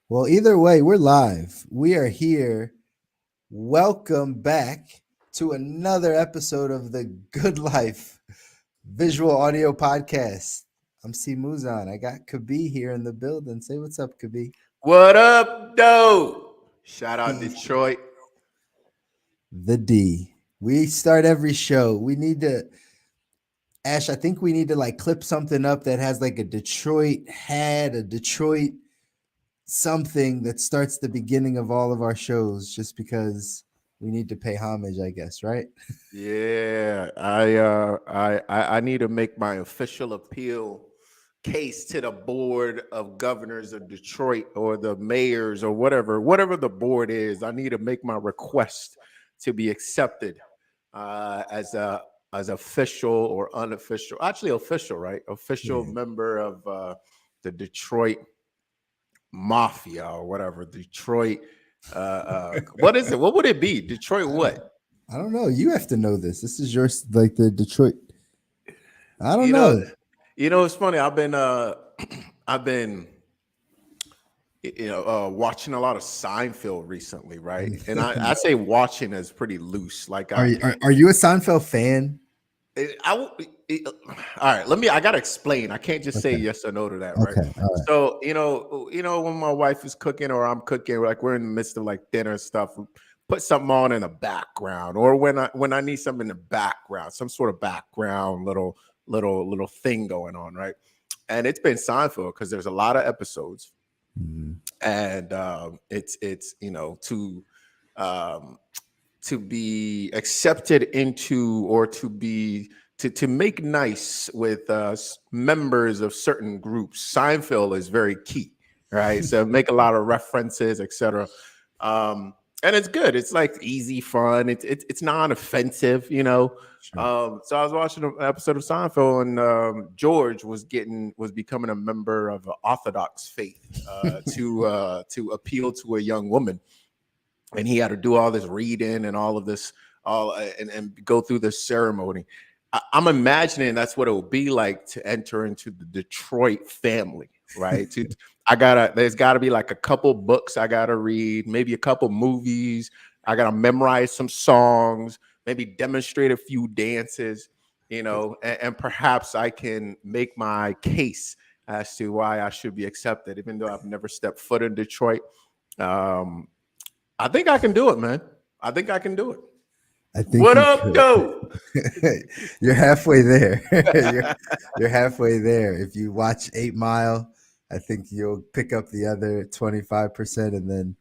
Well, either way, we're live. We are here. Welcome back to another episode of the Good Life Visual Audio Podcast. I'm C Muzan. I got Kabi here in the building. Say what's up, Kabi. What up, though? Shout out He, Detroit. the D. We start every show. We need to, Ash, I think we need to like clip something up that has like a Detroit hat, a Detroit something that starts the beginning of all of our shows just because we need to pay homage, I guess, right? Yeah, I need to make my official appeal case to the board of governors of Detroit or the mayors or whatever the board is. I need to make my request to be accepted as a as official or unofficial, actually official, right? Official Yeah. member of the Detroit Mafia or whatever. Detroit. What is it? What would it be? Detroit I don't what? I don't know. You have to know this. This is your like the Detroit. I don't You know, know. it's funny. I've been watching a lot of Seinfeld recently, right? And I say watching is pretty loose. Like Are you a Seinfeld fan? all right, I gotta explain. I can't just say Okay. yes or no to that, right? Okay. All right. So, when my wife is cooking or I'm cooking, like we're in the midst of like dinner and stuff, put something on in the background, or when I need something in the background, some sort of background little thing going on, right? And it's been Seinfeld because there's a lot of episodes, Mhm. and it's um to be accepted into or to make nice with members of certain groups. Seinfeld is very key, right? So make a lot of references, etc. And it's good. It's like easy fun. It's non-offensive, you know. Sure. So I was watching an episode of Seinfeld, and George was becoming a member of the Orthodox faith to appeal to a young woman, and he had to do all this reading and all of this and go through this ceremony. I'm imagining that's what it would be like to enter into the Detroit family, right? There's gotta be like a couple books I gotta read, maybe a couple movies. I gotta memorize some songs, maybe demonstrate a few dances, and perhaps I can make my case as to why I should be accepted, even though I've never stepped foot in Detroit. Um, I think I can do it, man. I think I can do it. I think What you up, could. though? You're halfway there. You're halfway there. If you watch 8 Mile, I think you'll pick up the other 25%, and then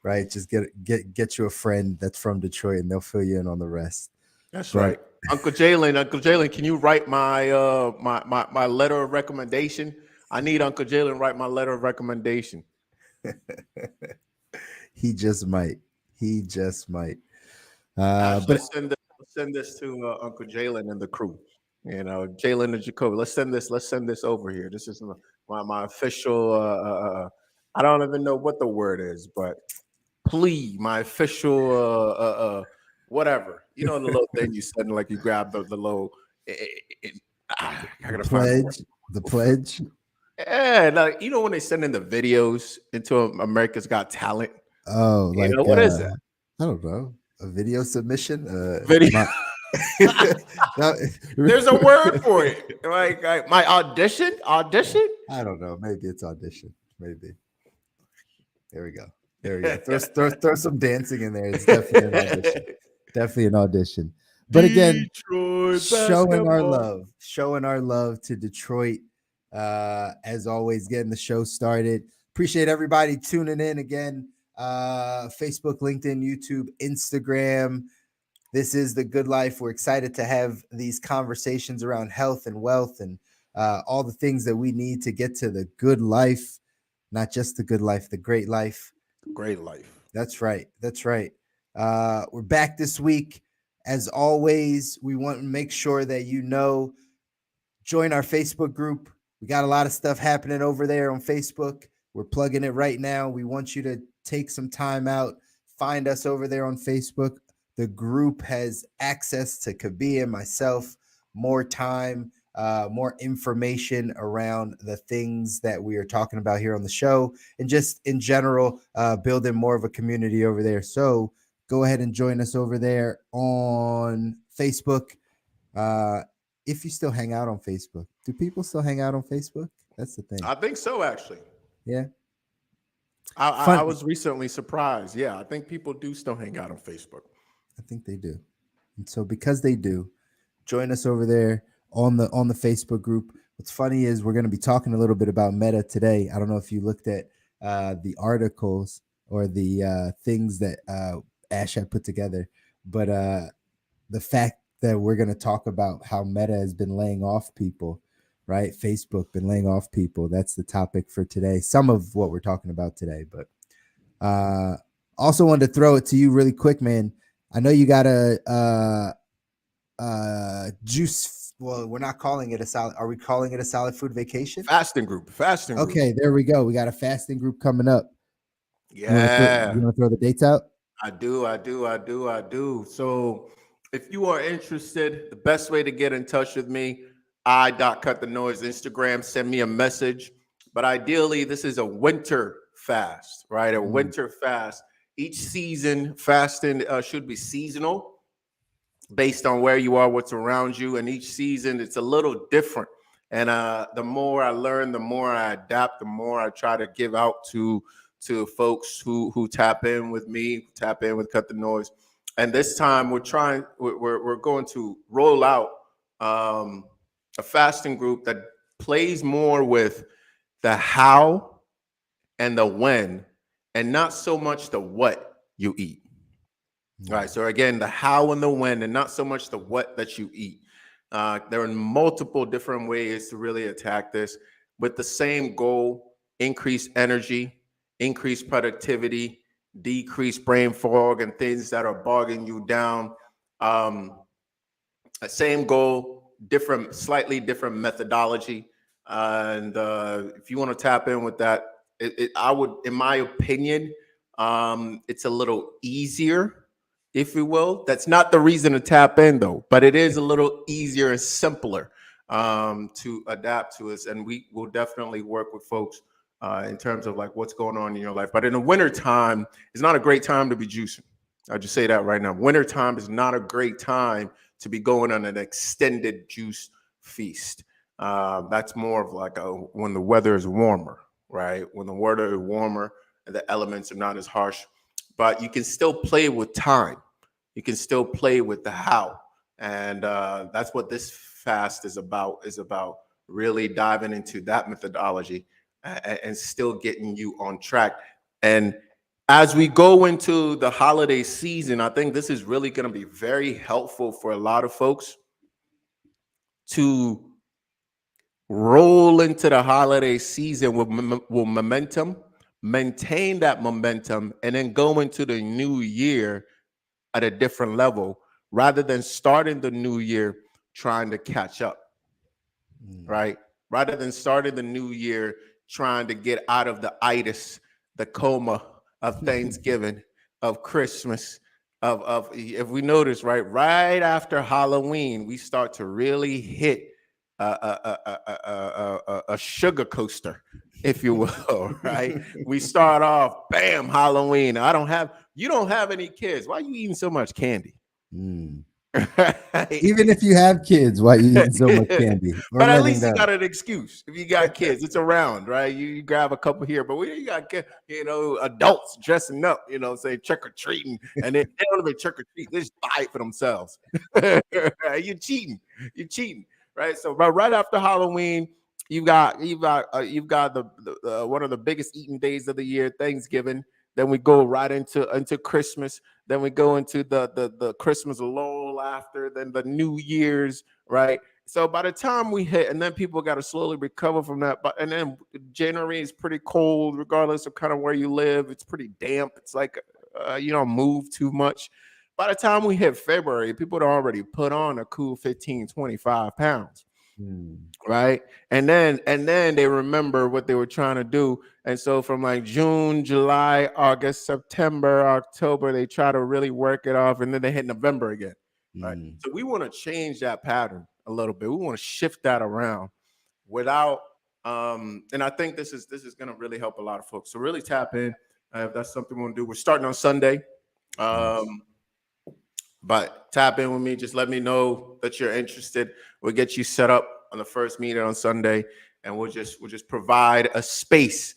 right, just get you a friend that's from Detroit, and they'll fill you in on the rest. That's But right. Uncle Jalen, can you write my letter of recommendation? I need Uncle Jalen to write my letter of recommendation. he just might. He just might. Ash, But let's send this to Uncle Jalen and the crew. Jalen and Jacoby. Let's send this over here. This is my official. I don't even know what the word is, but plea, my official whatever. You know the little thing you send, like you grab the little. I the gotta find the word. pledge, the pledge. Yeah, like when they send in the videos into America's Got Talent. Oh, like What is that? I don't know, a video submission. Video. My no, There's a word for it. Like my audition. Audition. I don't know. Maybe it's audition. Maybe. There we go. There we go. Throw some dancing in there. It's definitely an audition. Definitely an audition. But again, Detroit basketball. showing our love to Detroit. As always, getting the show started. Appreciate everybody tuning in again. Facebook, LinkedIn, YouTube, Instagram. This is the Good Life. We're excited to have these conversations around health and wealth and all the things that we need to get to the good life, not just the good life, the great life. Great life. That's right. That's right. We're back this week. As always, we want to make sure that join our Facebook group. We got a lot of stuff happening over there on Facebook. We're plugging it right now. We want you to take some time out, find us over there on Facebook. The group has access to Kabi and myself more time. more information around the things that we are talking about here on the show, and just in general, building more of a community over there. So go ahead and join us over there on Facebook. If you still hang out on Facebook, do people still hang out on Facebook? That's the thing. I think so, actually. Yeah. I was recently surprised. Yeah, I think people do still hang out on Facebook. I think they do. And so because they do, join us over there on the Facebook group. What's funny is we're going to be talking a little bit about Meta today. I don't know if you looked at the articles or the things that Ash had put together, but the fact that we're going to talk about how Meta has been laying off people, right? Facebook been laying off people. That's the topic for today. Some of what we're talking about today, but also wanted to throw it to you really quick, man. I know you got a juice. Well, we're not calling it a solid. Are we calling it a solid food vacation? Fasting group. Okay, there we go. We got a fasting group coming up. Yeah. You want to throw the dates out? I do. So if you are interested, the best way to get in touch with me, I.cut the noise Instagram, send me a message. But ideally, this is a winter fast, right? A winter fast. Each season fasting should be seasonal based on where you are, what's around you. And each season, it's a little different. And the more I learn, the more I adapt, the more I try to give out to folks who tap in with me, tap in with Cut the Noise. And this time we're going to roll out a fasting group that plays more with the how and the when, and not so much the what you eat. All right. So again, the how and the when, and not so much the what that you eat. There are multiple different ways to really attack this with the same goal: increase energy, increase productivity, decrease brain fog and things that are bogging you down. Same goal, slightly different methodology. And if you want to tap in with that, I would, in my opinion, it's a little easier, if you will. That's not the reason to tap in, though, but it is a little easier and simpler to adapt to us. And we will definitely work with folks in terms of like what's going on in your life. But in the winter time, it's not a great time to be juicing. I'll just say that right now. Winter time is not a great time to be going on an extended juice feast. That's more of like when the weather is warmer, right? When the weather is warmer and the elements are not as harsh. But you can still play with time. You can still play with the how. And that's what this fast is about really diving into that methodology and still getting you on track. And as we go into the holiday season, I think this is really going to be very helpful for a lot of folks to roll into the holiday season with momentum, maintain that momentum, and then go into the new year at a different level rather than starting the new year trying to catch up, right? Rather than starting the new year trying to get out of the itis, the coma of Thanksgiving, of Christmas, of if we notice, right after Halloween, we start to really hit a sugar coaster, if you will, right? We start off, bam, Halloween. You don't have any kids. Why are you eating so much candy? Even if you have kids, why you eating so much candy? But at least you got an excuse. If you got kids, it's around, right? You grab a couple here, but you got adults dressing up, say trick or treating, and they don't even trick or treat. They just buy it for themselves. You're cheating, right? So, right after Halloween, you've got the one of the biggest eating days of the year, Thanksgiving. Then we go right into Christmas. Then we go into the Christmas lull after. Then the New Year's, right? So by the time we hit, and then people got to slowly recover from that. And then January is pretty cold, regardless of kind of where you live. It's pretty damp. It's like you don't move too much. By the time we hit February, people had already put on a cool 15, 25 pounds. Right. And then they remember what they were trying to do. And so from like June, July, August, September, October, they try to really work it off. And then they hit November again. Right. So we want to change that pattern. a little bit. We want to shift that around without and I think this is going to really help a lot of folks. So really tap in if that's something we want to do. We're starting on Sunday. Nice. But tap in with me. Just let me know that you're interested. We'll get you set up on the first meeting on Sunday, and we'll just provide a space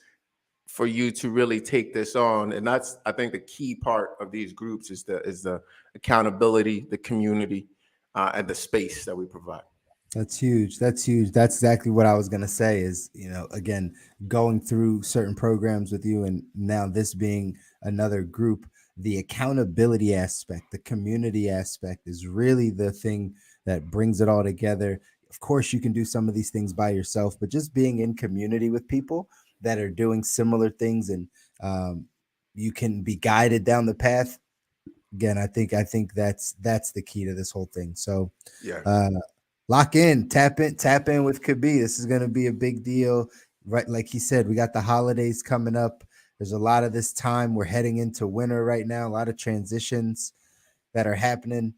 for you to really take this on. And that's, I think, the key part of these groups is the accountability, the community, and the space that we provide. That's huge. That's huge. That's exactly what I was going to say is, again, going through certain programs with you and now this being another group, the accountability aspect, the community aspect is really the thing that brings it all together. Of course, you can do some of these things by yourself, but just being in community with people that are doing similar things and you can be guided down the path. Again, I think that's the key to this whole thing. So, Yeah. uh, lock in, tap in with Kabi. This is going to be a big deal, right? Like he said, we got the holidays coming up. There's a lot of this time. We're heading into winter right now. A lot of transitions that are happening.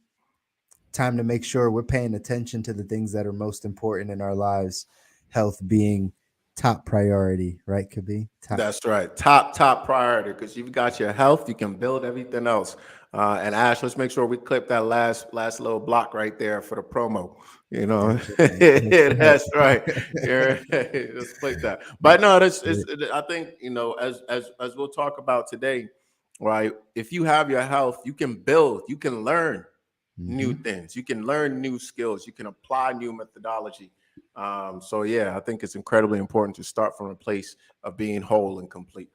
Time to make sure we're paying attention to the things that are most important in our lives. Health being top priority, right, Kabi? Top. That's right. Top priority, because you've got your health, you can build everything else. And Ash, let's make sure we clip that last little block right there for the promo. You know, That's right. that's right. Yeah, let's clip that. But no, I think, as we'll talk about today, right? If you have your health, you can build, you can learn new Mhm. things, you can learn new skills, you can apply new methodology. So yeah, I think it's incredibly important to start from a place of being whole and complete.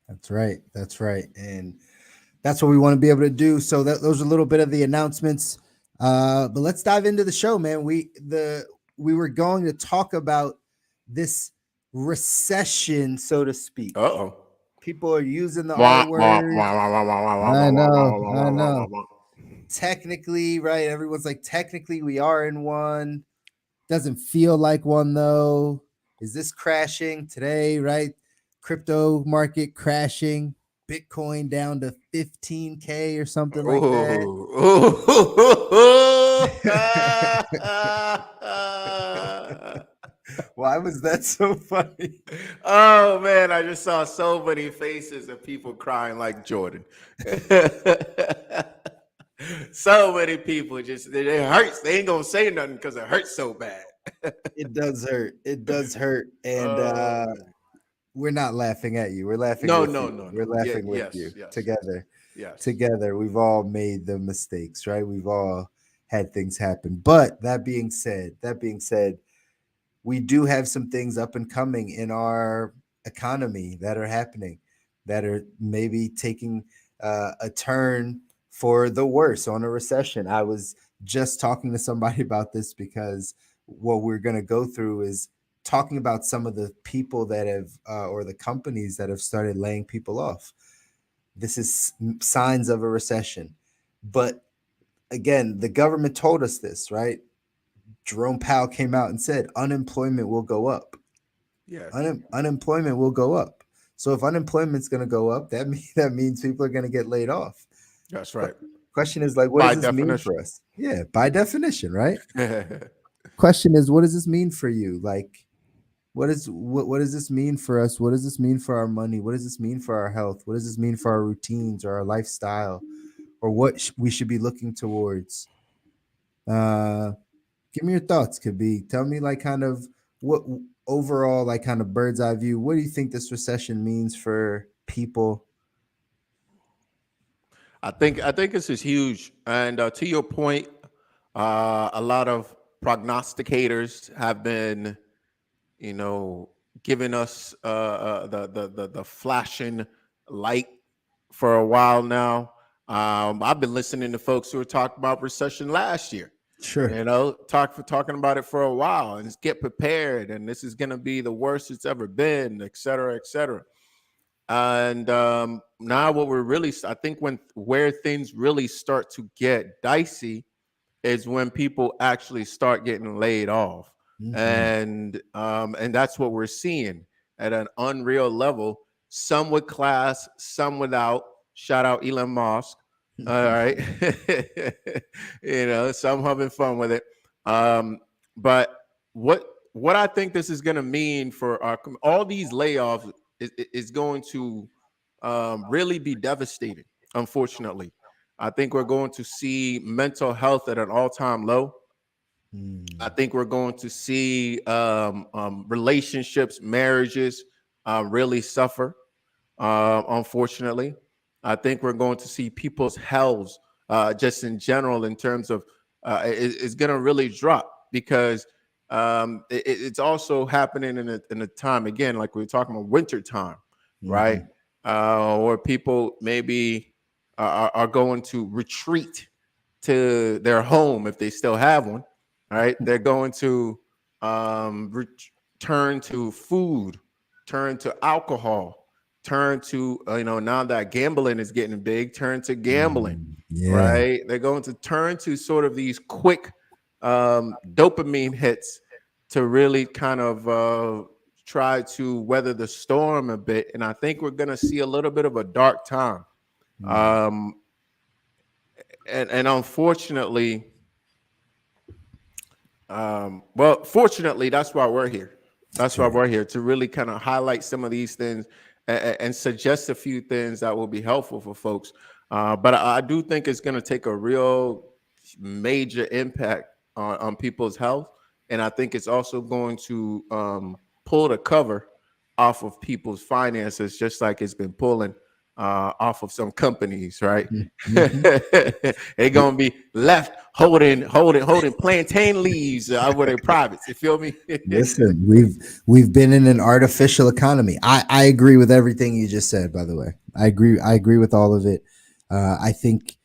That's right. That's right. And that's what we want to be able to do. So those are a little bit of the announcements. But let's dive into the show, man. We were going to talk about this recession, so to speak. Uh-oh. People are using the R Wah, wah, word. wah, wah, wah, wah, wah, wah, I wah, know, wah, wah, I wah, wah, know. wah, wah. Technically, right? Everyone's like, technically, we are in one. Doesn't feel like one though. Is this crashing today, right? Crypto market crashing, Bitcoin down to 15K or something like that. Why was that so funny? Oh man, I just saw so many faces of people crying like Jordan. So many people just it hurts. They ain't gonna say nothing because it hurts so bad. It does hurt. It does hurt. And Oh man. we're not laughing at you. We're laughing No, with no, you. no, We're no. Yeah, laughing with you yes, yes, yes, together. yes. Together. We've all made the mistakes, right? We've all had things happen. But that being said, we do have some things up and coming in our economy that are happening that are maybe taking a turn for the worse on a recession. I was just talking to somebody about this because what we're going to go through is talking about some of the people that have or the companies that have started laying people off. This is signs of a recession. But again, the government told us this, right? Jerome Powell came out and said unemployment will go up. Yes, Unemployment will go up. So if unemployment's going to go up, that means people are going to get laid off. that's But right. question is like, what By does this mean definition. for us? Yeah, by definition, right? Question is, what does this mean for you? Like, what does this mean for us? What does this mean for our money? What does this mean for our health? What does this mean for our routines or our lifestyle, or what we should be looking towards? Uh, Give me your thoughts, could be. Tell me like kind of what overall, like kind of bird's eye view. What do you think this recession means for people? I think this is huge. And to your point, a lot of prognosticators have been, you know, giving us the flashing light for a while now. I've been listening to folks who were talking about recession last year. Sure. Talking about it for a while, and get prepared, and this is going to be the worst it's ever been, et cetera, et cetera. And now what we're really, I think when where things really start to get dicey is when people actually start getting laid off. Mm-hmm. And that's what we're seeing at an unreal level. Some with class, some without. Shout out Elon Musk. All right. Some having fun with it. But what I think this is going to mean for all these layoffs is going to really be devastating. Unfortunately, I think we're going to see mental health at an all-time low. I Mm, think we're going to see relationships, marriages really suffer. Unfortunately, I think we're going to see people's health, just in general, in terms of is going to really drop because it's also happening in a time again, like we were talking about winter time, right? mhm, Where people maybe are going to retreat to their home if they still have one, right? They're going to turn to food, turn to alcohol, turn to now that gambling is getting big, turn to gambling, yeah. right? They're going to turn to sort of these quick dopamine hits to really kind of try to weather the storm a bit. And I think we're going to see a little bit of a dark time. Mm, Um, and unfortunately, well, fortunately, that's why we're here. That's why correct. we're here to really kind of highlight some of these things and suggest a few things that will be helpful for folks. But I do think it's going to take a real major impact on people's health, and I think it's also going to pull the cover off of people's finances, just like it's been pulling off of some companies, right? Mhm. They're gonna be left holding plantain leaves over their privates. You feel me? Listen, we've been in an artificial economy. I agree with everything you just said, by the way. I agree with all of it. I think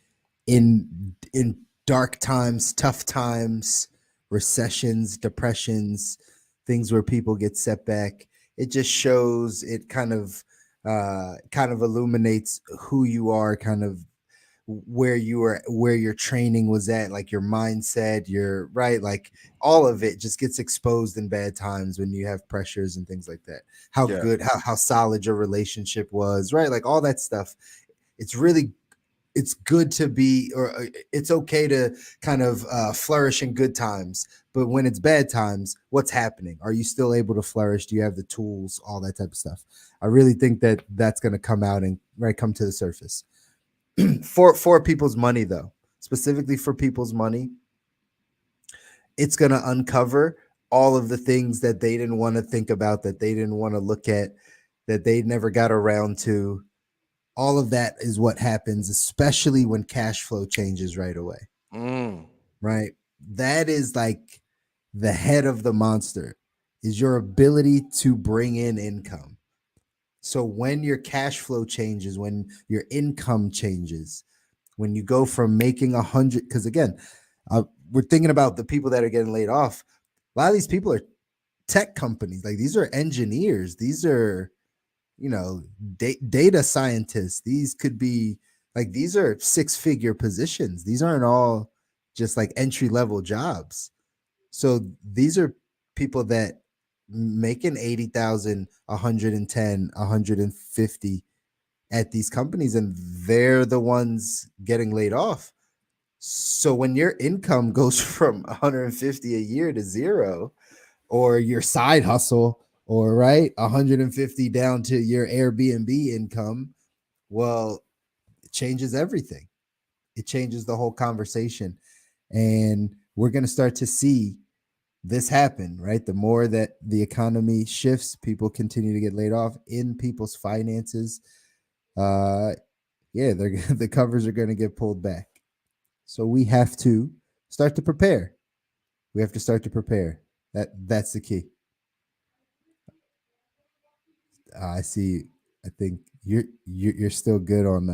in dark times, tough times, recessions, depressions, things where people get set back, it just shows, it kind of illuminates who you are, kind of where you were, where your training was at, like your mindset, your right, like all of it just gets exposed in bad times when you have pressures and things like that. How Yeah. good, how solid your relationship was, right? Like all that stuff. It's really, it's good to be, or it's okay to kind of flourish in good times, but when it's bad times, what's happening? Are you still able to flourish? Do you have the tools? All that type of stuff. I really think that that's going to come out and right come to the surface. For people's money, though, specifically for people's money, it's going to uncover all of the things that they didn't want to think about, that they didn't want to look at, that they never got around to. All of that is what happens, especially when cash flow changes right away, Mm. right? That is like the head of the monster, is your ability to bring in income. So when your cash flow changes, when your income changes, when you go from making 100, because again, we're thinking about the people that are getting laid off. A lot of these people are tech companies. Like these are engineers. These are, data scientists. These could be like, these are six-figure positions. These aren't all just like entry level jobs. So these are people that making 80,000, 110, 150 at these companies, and they're the ones getting laid off. So when your income goes from 150 a year to zero, or your side hustle, or right 150 down to your Airbnb income, well, it changes everything. It changes the whole conversation. And we're going to start to see this happen, right? The more that the economy shifts, people continue to get laid off in people's finances. Uh, yeah, they're the covers are going to get pulled back. So we have to start to prepare. We have to start to prepare. That's the key. I see. I think you're still good on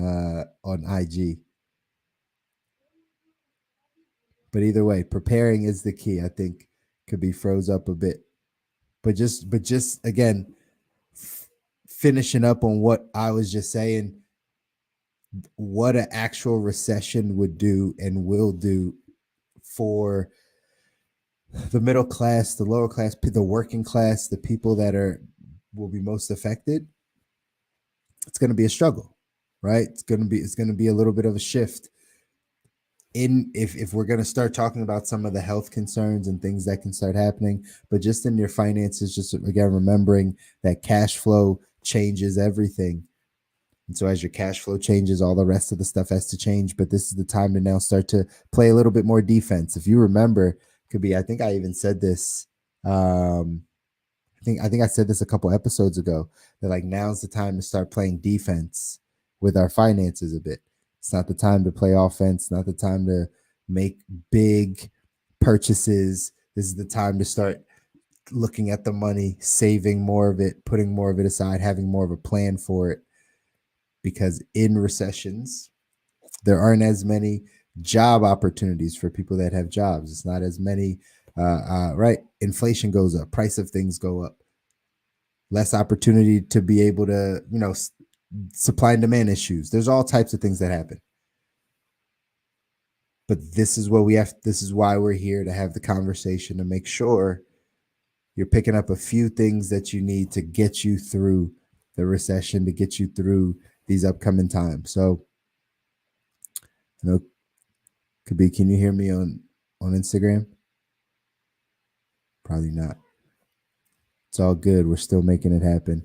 IG, but either way, preparing is the key. I think could be froze up a bit, but just again, finishing up on what I was just saying, what an actual recession would do and will do for the middle class, the lower class, the working class, the people that are will be most affected. It's going to be a struggle, right? It's going to be a little bit of a shift if we're going to start talking about some of the health concerns and things that can start happening, but just in your finances, just again remembering that cash flow changes everything. And so as your cash flow changes, all the rest of the stuff has to change. But this is the time to now start to play a little bit more defense. If you remember, could be, I think I even said this. I think I said this a couple episodes ago, that like now's the time to start playing defense with our finances a bit. It's not the time to play offense, not the time to make big purchases. This is the time to start looking at the money, saving more of it, putting more of it aside, having more of a plan for it. Because in recessions, there aren't as many job opportunities for people that have jobs. It's not as many, right? Inflation goes up, price of things go up, less opportunity to be able to, supply and demand issues. There's all types of things that happen. But this is why we're here, to have the conversation, to make sure you're picking up a few things that you need to get you through the recession, to get you through these upcoming times. So, can you hear me on Instagram? Probably not. It's all good. We're still making it happen.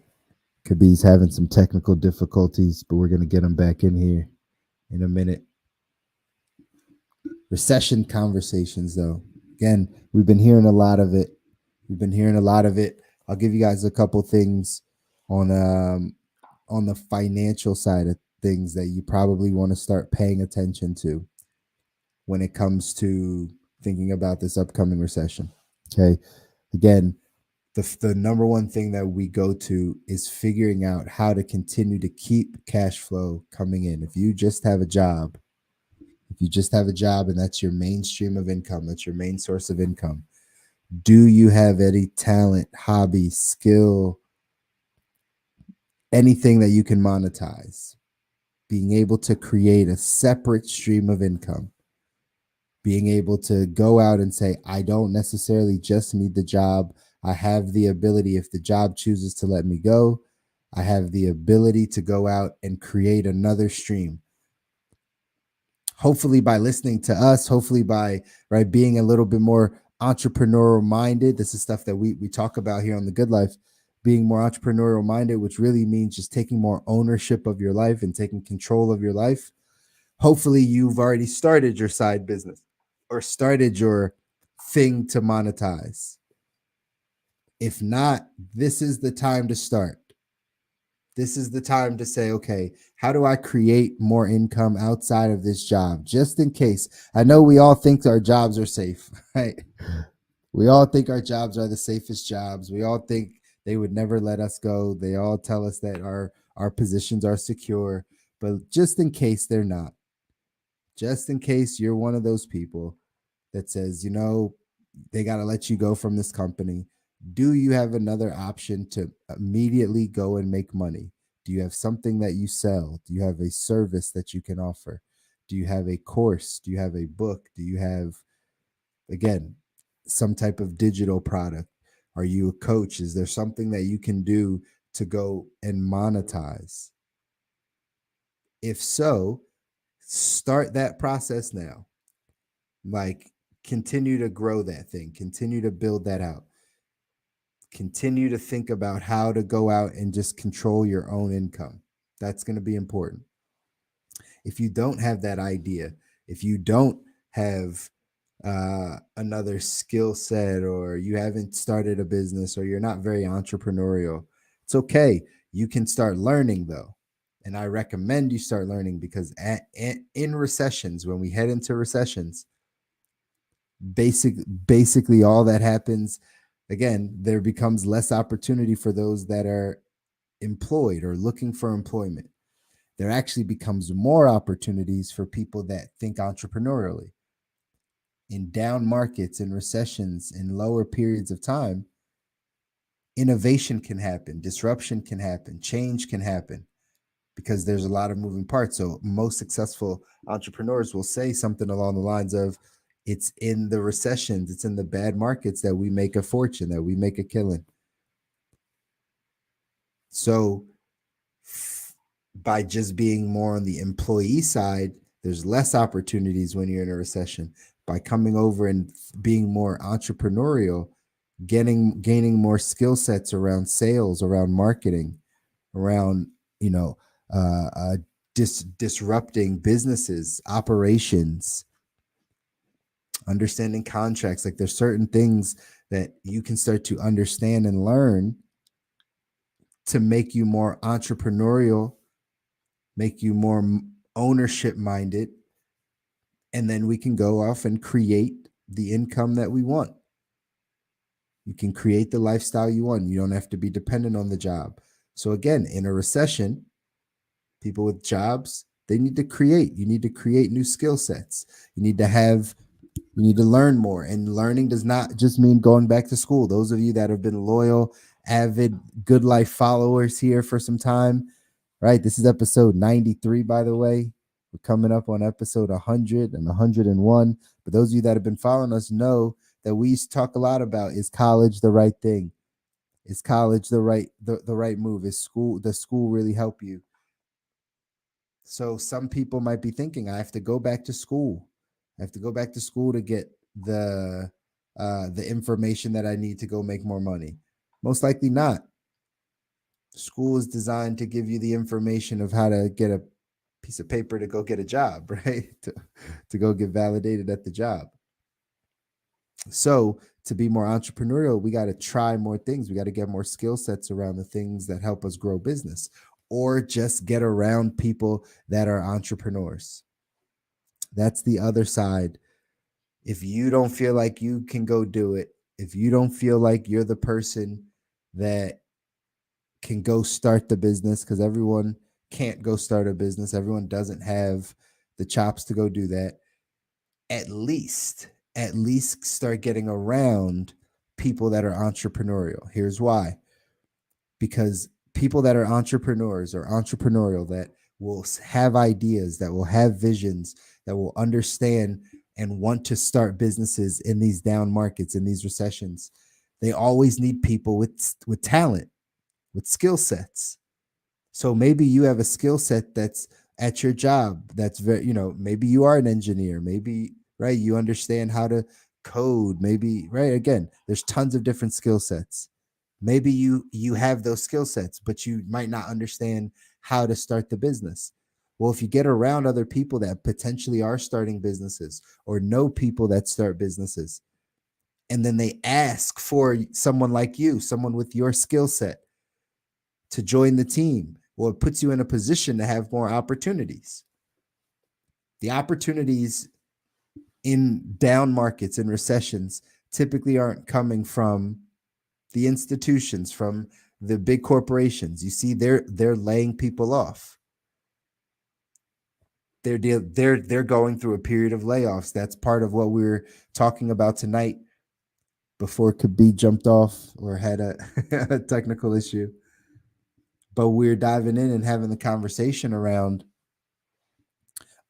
Kabir's having some technical difficulties, but we're going to get him back in here in a minute. Recession conversations, though. Again, we've been hearing a lot of it. I'll give you guys a couple things on the financial side of things that you probably want to start paying attention to when it comes to thinking about this upcoming recession. Okay. Again, the number one thing that we go to is figuring out how to continue to keep cash flow coming in. If you just have a job, and that's your main stream of income, that's your main source of income, do you have any talent, hobby, skill, anything that you can monetize? Being able to create a separate stream of income, being able to go out and say, I don't necessarily just need the job. I have the ability, if the job chooses to let me go, I have the ability to go out and create another stream. Hopefully by listening to us, hopefully by being a little bit more entrepreneurial minded. This is stuff that we talk about here on The Good Life, being more entrepreneurial minded, which really means just taking more ownership of your life and taking control of your life. Hopefully you've already started your side business or started your thing to monetize. If not, this is the time to start. This is the time to say, okay, how do I create more income outside of this job? Just in case. I know we all think our jobs are safe, right? We all think our jobs are the safest jobs. We all think they would never let us go. They all tell us that our positions are secure. But just in case they're not, just in case you're one of those people that says, they got to let you go from this company, do you have another option to immediately go and make money? Do you have something that you sell? Do you have a service that you can offer? Do you have a course? Do you have a book? Do you have, again, some type of digital product? Are you a coach? Is there something that you can do to go and monetize? If so, start that process now. Continue to grow that thing, continue to build that out, continue to think about how to go out and just control your own income. That's going to be important. If you don't have that idea, if you don't have another skill set, or you haven't started a business, or you're not very entrepreneurial, it's okay. You can start learning, though. And I recommend you start learning, because in recessions, when we head into recessions, basically all that happens, again, there becomes less opportunity for those that are employed or looking for employment. There actually becomes more opportunities for people that think entrepreneurially. In down markets, in recessions, in lower periods of time, innovation can happen, disruption can happen, change can happen, because there's a lot of moving parts. So most successful entrepreneurs will say something along the lines of, it's in the recessions, it's in the bad markets that we make a fortune, that we make a killing. So by just being more on the employee side, There's less opportunities when you're in a recession. By coming over and being more entrepreneurial, gaining more skill sets around sales, around marketing, around you know uh, uh, disrupting businesses, operations, understanding contracts. Like there's certain things that you can start to understand and learn to make you more entrepreneurial, make you more ownership minded, and then we can go off and create the income that we want. You can create the lifestyle you want. You don't have to be dependent on the job. So again, in a recession, people with jobs, they need to create. You need to create new skill sets. You need to have you need to learn more. And learning does not just mean going back to school. Those of you that have been loyal, avid, good life followers here for some time, right? This is episode 93, by the way. We're coming up on episode 100 and 101. But those of you that have been following us know that we used to talk a lot about, is college the right thing? Is college the right move? Is school, does school really help you? So some people might be thinking, I have to go back to school. I have to go back to school to get the information that I need to go make more money. Most likely not. School is designed to give you the information of how to get a piece of paper to go get a job, right? To go get validated at the job. So to be more entrepreneurial, we got to try more things. We got to get more skill sets around the things that help us grow business, or just get around people that are entrepreneurs. That's the other side. If you don't feel like you can go do it, if you don't feel like you're the person that can go start the business, because everyone can't go start a business, everyone doesn't have the chops to go do that. At least start getting around people that are entrepreneurial. Here's why. Because people that are entrepreneurs or entrepreneurial, that will have ideas, that will have visions, that will understand and want to start businesses in these down markets, in these recessions, they always need people with talent, with skill sets. So maybe you have a skill set that's at your job, that's very, maybe you are an engineer, maybe, right, you understand how to code, maybe, right, again, there's tons of different skill sets. Maybe you have those skill sets, but you might not understand how to start the business. Well, if you get around other people that potentially are starting businesses, or know people that start businesses, and then they ask for someone like you, someone with your skill set, to join the team, well, it puts you in a position to have more opportunities. The opportunities in down markets and recessions typically aren't coming from the institutions, from the big corporations. You see, they're laying people off. They're going through a period of layoffs. That's part of what we're talking about tonight. Before Khabib jumped off or had a technical issue, but we're diving in and having the conversation around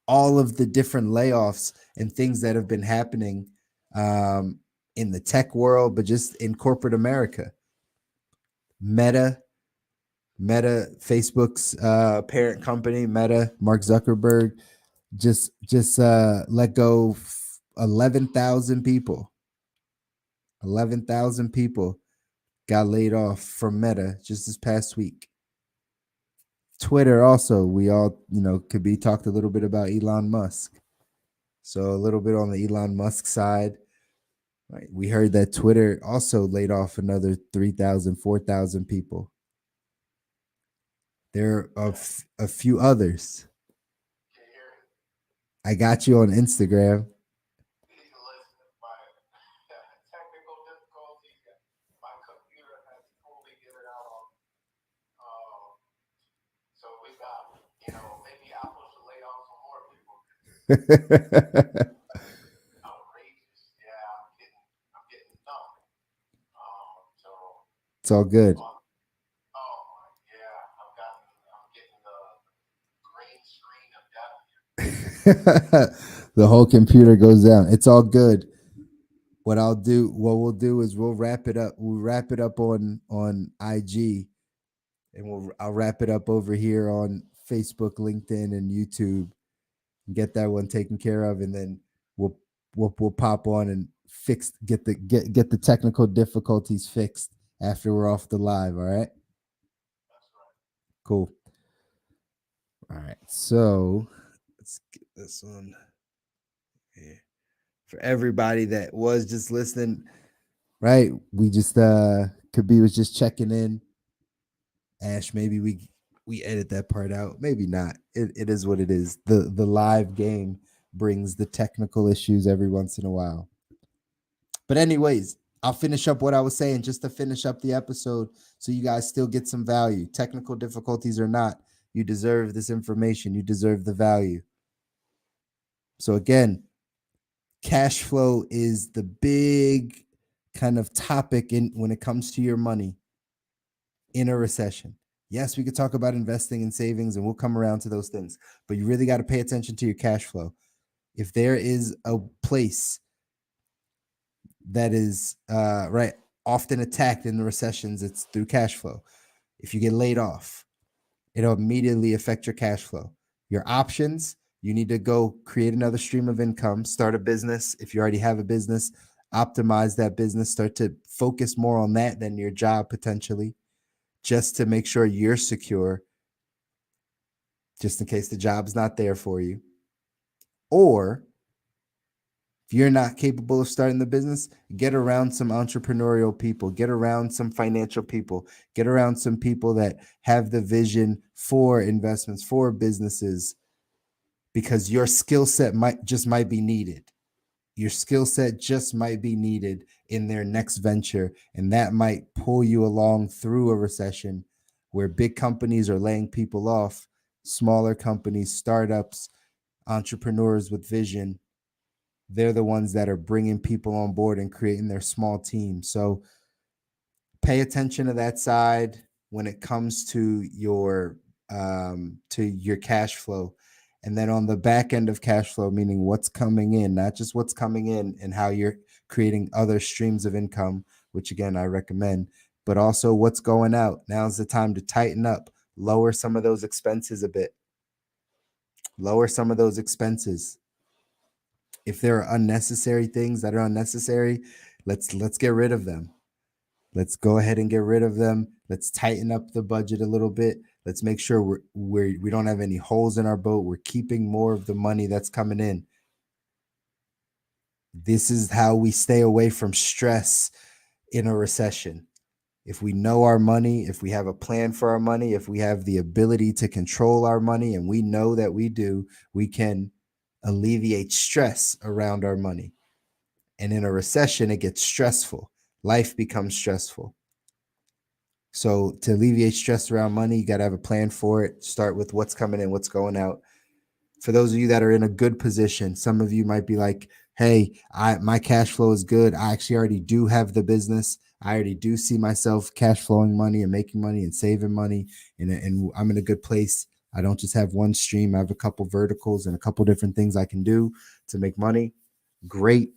all of the different layoffs and things that have been happening um, in the tech world, but just in corporate America. Meta, Facebook's parent company, Meta, Mark Zuckerberg, just let go 11,000 people. 11,000 people got laid off from Meta just this past week. Twitter also, we all, could be talked a little bit about Elon Musk. So a little bit on the Elon Musk side. Right. We heard that Twitter also laid off another 3,000, 4,000 people. There are a few others. I got you on Instagram. It's all good. The whole computer goes down. It's all good. What we'll do is we'll wrap it up. We'll wrap it up on IG, and I'll wrap it up over here on Facebook, LinkedIn, and YouTube. get that one taken care of, and then we'll pop on and get the technical difficulties fixed after we're off the live. All right. Cool. All right. So let's get this one here for everybody that was just listening. Right. We just Kabir was just checking in. Ash, maybe we edit that part out. Maybe not. It is what it is. The live game brings the technical issues every once in a while. But anyways, I'll finish up what I was saying just to finish up the episode so you guys still get some value. Technical difficulties or not, you deserve this information. You deserve the value. So again, cash flow is the big kind of topic in when it comes to your money in a recession. Yes, we could talk about investing and savings, and we'll come around to those things, but you really got to pay attention to your cash flow. If there is a place that is right often attacked in the recessions, it's through cash flow. If you get laid off, it'll immediately affect your cash flow. Your options, you need to go create another stream of income, start a business. If you already have a business, optimize that business, start to focus more on that than your job potentially, just to make sure you're secure, just in case the job's not there for you. Or if you're not capable of starting the business, get around some entrepreneurial people, get around some financial people, get around some people that have the vision for investments, for businesses, because your skill set might be needed. Your skill set just might be needed in their next venture, and that might pull you along through a recession where big companies are laying people off, smaller companies, startups, entrepreneurs with vision, they're the ones that are bringing people on board and creating their small team. So pay attention to that side when it comes to your cash flow. And then on the back end of cash flow, meaning what's coming in, not just what's coming in and how you're creating other streams of income, which again I recommend, but also what's going out. Now's the time to tighten up, lower some of those expenses a bit. Lower some of those expenses. If there are unnecessary things that are unnecessary, let's get rid of them. Let's go ahead and get rid of them. Let's tighten up the budget a little bit. Let's make sure we don't have any holes in our boat. We're keeping more of the money that's coming in. This is how we stay away from stress in a recession. If we know our money, if we have a plan for our money, if we have the ability to control our money, and we know that we do, we can alleviate stress around our money. And in a recession, it gets stressful. Life becomes stressful. So to alleviate stress around money, you got to have a plan for it. Start with what's coming in, what's going out. For those of you that are in a good position, some of you might be like, hey, my cash flow is good. I actually already do have the business. I already do see myself cash flowing money and making money and saving money. And I'm in a good place. I don't just have one stream. I have a couple verticals and a couple different things I can do to make money. Great.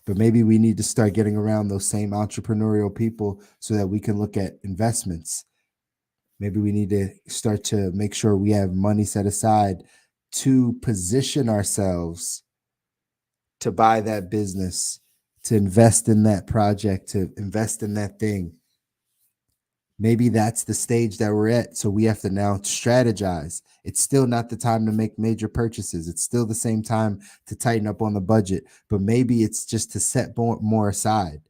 But maybe we need to start getting around those same entrepreneurial people so that we can look at investments. Maybe we need to start to make sure we have money set aside to position ourselves to buy that business, to invest in that project, to invest in that thing. Maybe that's the stage that we're at. So we have to now strategize. It's still not the time to make major purchases. It's still the same time to tighten up on the budget, but maybe it's just to set more aside.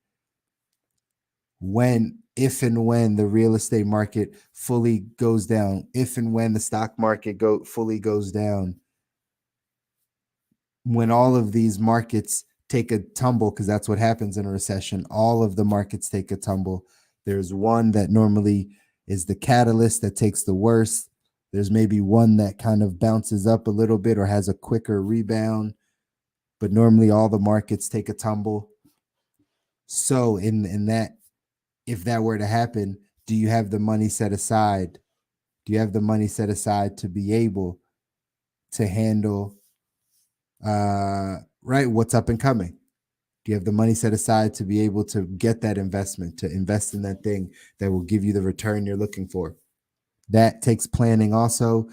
If and when the real estate market fully goes down, if and when the stock market fully goes down, when all of these markets take a tumble, because that's what happens in a recession, all of the markets take a tumble. There's one that normally is the catalyst that takes the worst. There's maybe one that kind of bounces up a little bit or has a quicker rebound, but normally all the markets take a tumble. So in that, if that were to happen, do you have the money set aside? Do you have the money set aside to be able to handle what's up and coming? Do you have the money set aside to be able to get that investment, to invest in that thing that will give you the return you're looking for? That takes planning also.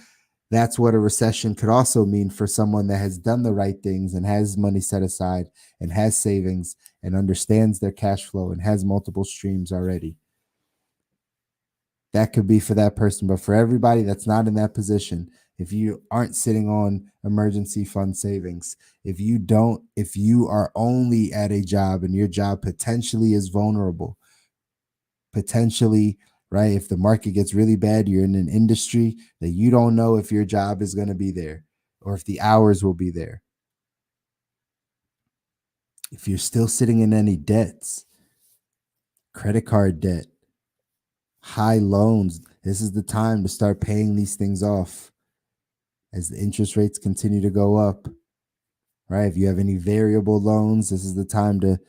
That's what a recession could also mean for someone that has done the right things and has money set aside and has savings and understands their cash flow and has multiple streams already. That could be for that person. But for everybody that's not in that position, if you aren't sitting on emergency fund savings, if you are only at a job and your job potentially is vulnerable, potentially, right? If the market gets really bad, you're in an industry that you don't know if your job is going to be there or if the hours will be there. If you're still sitting in any debts, credit card debt, high loans, this is the time to start paying these things off as the interest rates continue to go up, right? If you have any variable loans, this is the time to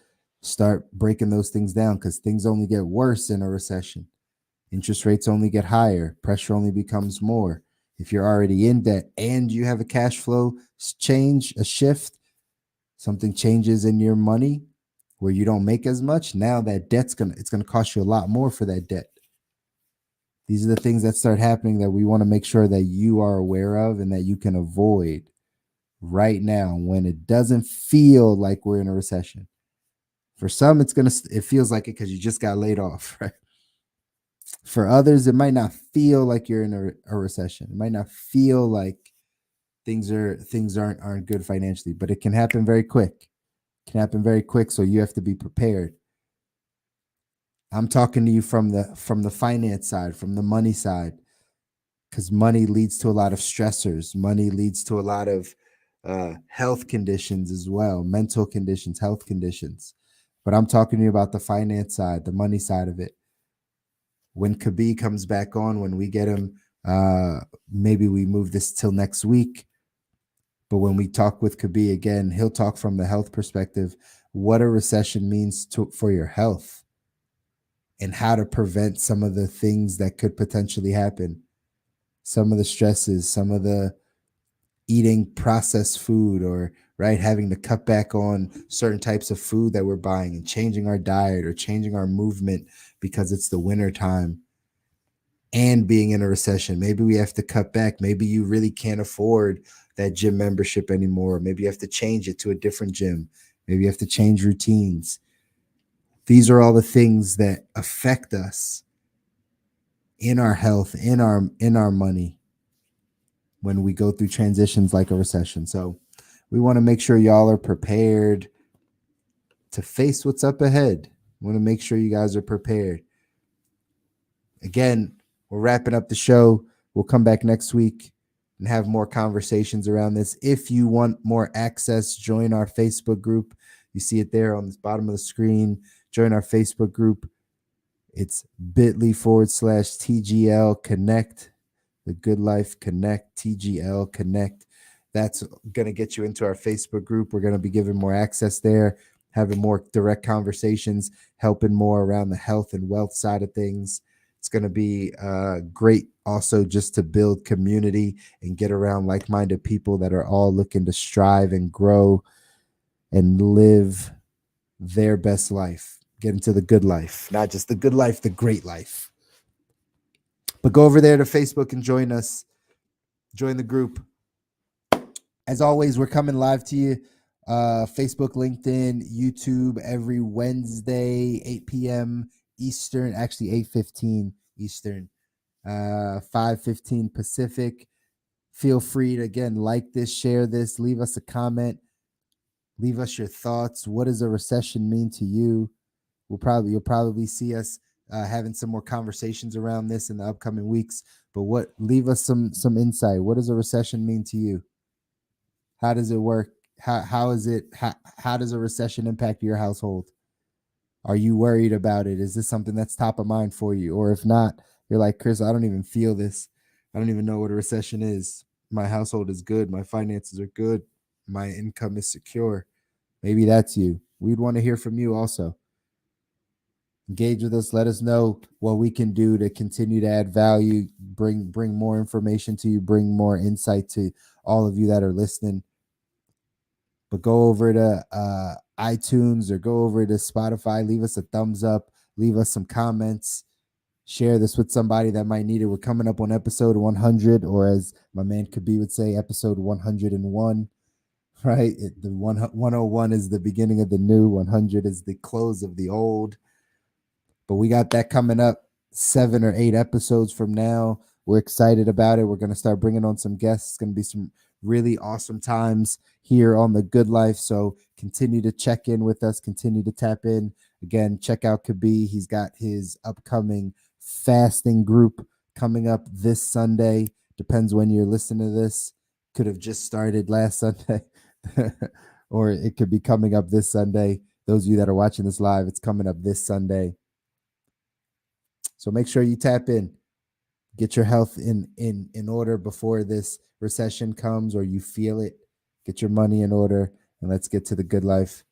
start breaking those things down because things only get worse in a recession. Interest rates only get higher, pressure only becomes more. If you're already in debt and you have a cash flow change, a shift, something changes in your money where you don't make as much, now that debt's it's gonna cost you a lot more for that debt. These are the things that start happening that we want to make sure that you are aware of and that you can avoid right now when it doesn't feel like we're in a recession. For some, it feels like it because you just got laid off, right? For others, it might not feel like you're in a recession. It might not feel like things aren't good financially, but it can happen very quick. It can happen very quick, so you have to be prepared. I'm talking to you from the finance side, from the money side, because money leads to a lot of stressors. Money leads to a lot of health conditions as well, mental conditions, health conditions. But I'm talking to you about the finance side, the money side of it. When Kabi comes back on, when we get him, maybe we move this till next week. But when we talk with Kabi again, he'll talk from the health perspective, what a recession means for your health and how to prevent some of the things that could potentially happen. Some of the stresses, some of the eating processed food, or right, having to cut back on certain types of food that we're buying and changing our diet or changing our movement because it's the winter time and being in a recession. Maybe we have to cut back. Maybe you really can't afford that gym membership anymore. Maybe you have to change it to a different gym. Maybe you have to change routines. These are all the things that affect us in our health, in our money when we go through transitions like a recession. So we want to make sure y'all are prepared to face what's up ahead. We want to make sure you guys are prepared. Again, we're wrapping up the show. We'll come back next week and have more conversations around this. If you want more access, join our Facebook group. You see it there on the bottom of the screen. Join our Facebook group. It's bit.ly/TGL Connect, the Good Life Connect, TGL Connect. That's going to get you into our Facebook group. We're going to be giving more access there, having more direct conversations, helping more around the health and wealth side of things. It's going to be great also just to build community and get around like-minded people that are all looking to strive and grow and live their best life. Get into the good life, not just the good life, the great life. But go over there to Facebook and join us. Join the group. As always, we're coming live to you. Facebook, LinkedIn, YouTube every Wednesday, 8 p.m. Eastern, actually 8:15 Eastern, 5:15 Pacific. Feel free to, again, like this, share this, leave us a comment, leave us your thoughts. What does a recession mean to you? You'll probably see us having some more conversations around this in the upcoming weeks. But leave us some insight. What does a recession mean to you? How does it work? How does a recession impact your household? Are you worried about it? Is this something that's top of mind for you? Or if not, you're like, Chris, I don't even feel this. I don't even know what a recession is. My household is good. My finances are good. My income is secure. Maybe that's you. We'd want to hear from you also. Engage with us. Let us know what we can do to continue to add value, bring more information to you, bring more insight to all of you that are listening. But go over to iTunes or go over to Spotify. Leave us a thumbs up. Leave us some comments. Share this with somebody that might need it. We're coming up on episode 100, or as my man Khabib would say, episode 101. Right? The 101 is the beginning of the new, 100 is the close of the old. But we got that coming up 7 or 8 episodes from now. We're excited about it. We're going to start bringing on some guests. It's going to be some really awesome times here on The Good Life. So continue to check in with us, continue to tap in. Again, check out Khabib. He's got his upcoming fasting group coming up this Sunday. Depends when you're listening to this. Could have just started last Sunday, or it could be coming up this Sunday. Those of you that are watching this live, it's coming up this Sunday. So make sure you tap in. Get your health in order before this recession comes, or you feel it. Get your money in order, and let's get to the good life.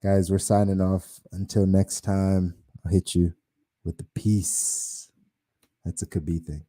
Guys, we're signing off. Until next time, I'll hit you with the peace. That's a Khabib thing.